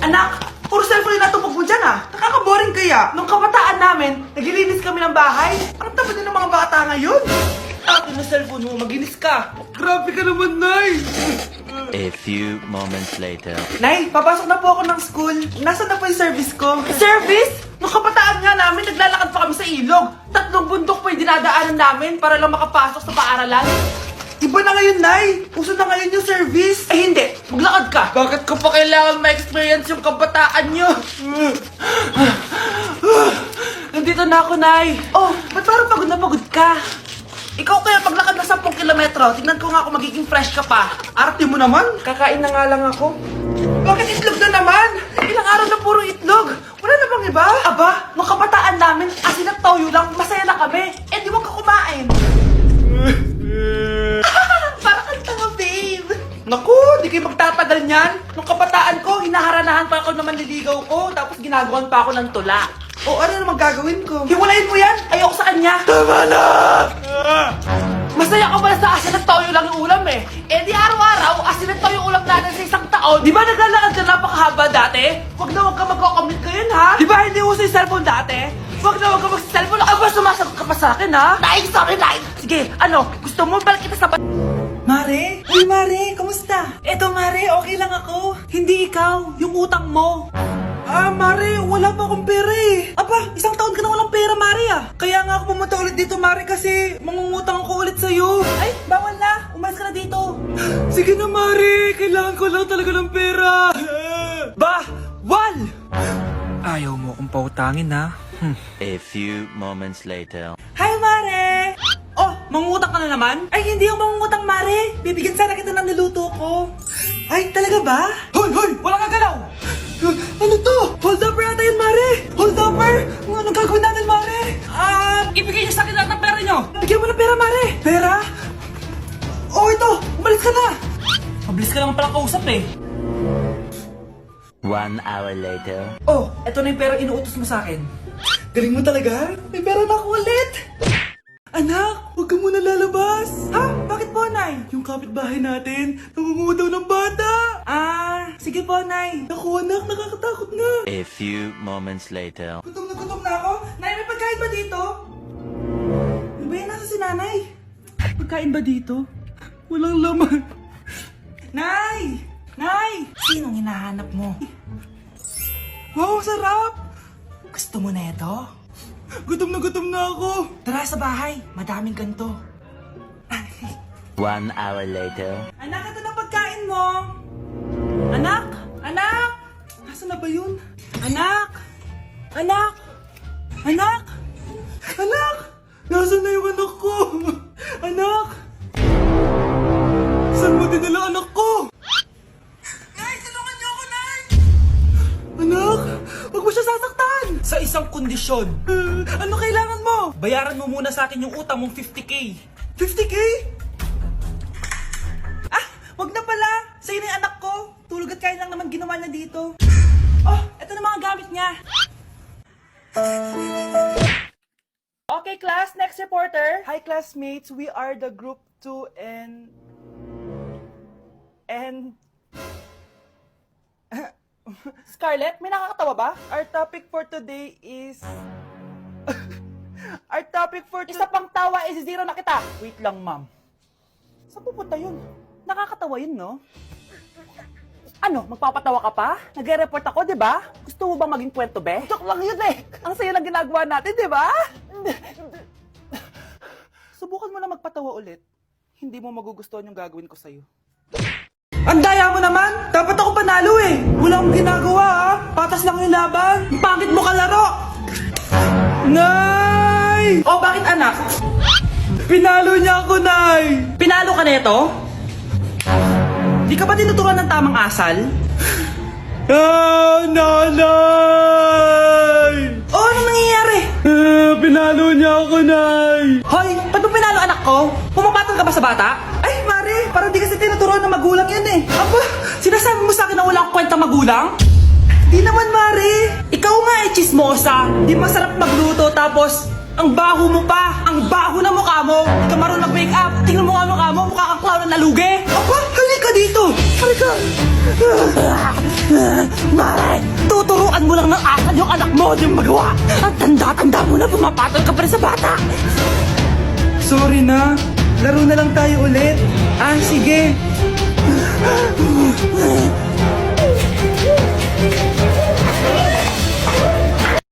Anak, puro cellphone yung natupag mo dyan ah. Nakaka-boring kaya. Nung kabataan namin, naglilinis kami ng bahay. Ang tabi din ng mga bata ngayon. Akin na cellphone mo, maginis ka. Grabe ka naman, Nay. A few moments later. Nay, papasok na po ako ng school. Nasaan na po yung service ko? Service? Nung kabataan nga namin, naglalakad pa kami sa ilog. 3 bundok po yung dinadaanan namin para lang makapasok sa paaralan. Iba na ngayon, Nay. Uso na ngayon yung service. Ay, hindi. Maglakad ka. Bakit ko pa kailangan ma-experience yung kabataan nyo? Nandito na ako, Nay. Oh, ba't parang pagod na pagod ka? Ikaw kaya paglakad na 10 kilometro, tignan ko nga kung magiging fresh ka pa. Arte mo naman. Kakain na nga lang ako. Bakit itlog na naman? Ilang araw na puro itlog. Wala na bang iba? Aba, nung kabataan namin, asin at toyo lang, masaya na kami. Eh, di wag ka kumain. Parang kang tanga, babe. Naku, di kayo magtatagal niyan. Nung kabataan ko, hinaharanahan pa ako na manliligaw ko, tapos ginagawan pa ako ng tula. O ano naman gagawin ko? Hiwalayin mo yan! Ayoko sa kanya! Tama na! Masaya ka pala sa asin at toyo lang yung ulam eh. Eh di araw-araw, asin at toyo ulam natin sa isang taon. Di ba naglalakad ka napakahaba dati? Huwag na huwag ka magkakamit ngayon ha? Di ba hindi uso yung cellphone dati? Huwag na huwag ka mag-cellphone. Aba, sumasagot ka pa sa akin ha? Nay, sorry, Nay! Sige, ano? Gusto mo balik kita sa Mare? Uy, Mare, kumusta? Eto, Mare, okay lang ako. Hindi ikaw, yung utang mo. Ah, Mare, wala pa akong pera eh. Aba, 1 taon ka na walang pera, Mare ah. Kaya nga ako pumunta ulit dito, Mare, kasi mangungutang ako ulit sa'yo. Ay, bawal na. Umalis ka na dito. Sige na, Mare. Kailangan ko lang talaga ng pera. Bawal! Ayaw mo akong pautangin, ha? A few moments later. Hi, Mare! Oh, mangungutang ka na naman? Ay, hindi ako mangungutang, Mare. Bibigyan sana kita ng niluto ko. Ay, talaga ba? Hoy, hoy! Walang kagalaw! Ano to? Hold upper yata yun, Mare! Hold upper? Anong gagawin natin, Mare? Ibigay niyo sa akin lahat ng pera niyo! Bigyan mo ng pera, Mare! Pera? Oh, ito! Umalis ka na! Mabilis ka naman palang kausap eh. 1 hour later. Oh, ito na yung pera inuutos mo sa akin. Galing mo talaga? May pera na ako ulit! Anak, huwag ka muna lalabas! Ha? Bakit po, Nay? Yung kapitbahay natin, nangunguha daw ng bata! Sige po, Nay. Naku, anak, nakakatakot na. A few moments later. Gutom na ako. Nay, may pagkain ba dito? Ano ba yan? Nasa si Nanay? Pagkain ba dito? Walang laman. Nay! Nay! Sinong hinahanap mo? Wow, sarap! Gusto mo na ito? Gutom na ako. Tara sa bahay. Madaming ganito. 1 hour later. Anak, ito na pagkain mo. Anak! Anak! Nasaan na ba yun? Anak! Anak! Anak! Anak! Nasaan na yung anak ko? Anak! Saan mo dinala anak ko? Nay! Tulungan niyo ako, Nay! Anak! Huwag mo siya sasaktan! Sa isang kondisyon. Ano kailangan mo? Bayaran mo muna sa akin yung utang mong 50k. 50k? Wag na pala! Sa'yo na yung anak ko! Tulog at kain lang naman ginawa niya dito. Oh, eto na mga gamit niya. Okay, class. Next reporter. Hi, classmates. We are the group 2 and... Scarlett, may nakakatawa ba? Our topic for today is... Isa pang tawa is 0 na kita. Wait lang, ma'am. Saan pupunta yun? Nakakatawa yun, no? Ano, magpapatawa ka pa? Nagre-report ako, di ba? Gusto mo ba maging kwento, be? Joke lang yun eh! Ang sayo ng ginagawa natin, di ba? Subukan mo na magpatawa ulit. Hindi mo magugustuhan yung gagawin ko sa'yo. Ang daya mo naman! Dapat ako panalo eh! Wala akong ginagawa ha! Patas lang yung laban! Pangit mo kalaro! Nay! Oh, bakit anak? Pinalo niya ako, Nay! Pinalo ka neto? Di ka ba tinuturuan ng tamang asal? Nanay! Oh, ano nangyayari? Pinalo niya ako, Nay! Hoy, ba't mo pinalo anak ko? Pumapatol ka ba sa bata? Ay, Mare, parang di kasi tinuturuan ng magulang yan eh. Aba, sinasabi mo sa akin na wala akong kwenta magulang? Di naman, Mare. Ikaw nga eh, chismosa. Di masarap magluto tapos ang baho mo pa! Ang baho na mukha mo! Di ka marunong mag-make up! Tingnan mo nga mukha mo! Mukha kang clown na nalugi! Aba! Halika dito! Halika! Mare! ng asal yung anak mo, di mo magawa. Ang tanda-tanda mo na, pumapatol ka pa rin sa bata. Sorry na. Laro na lang tayo ulit. Ah, sige.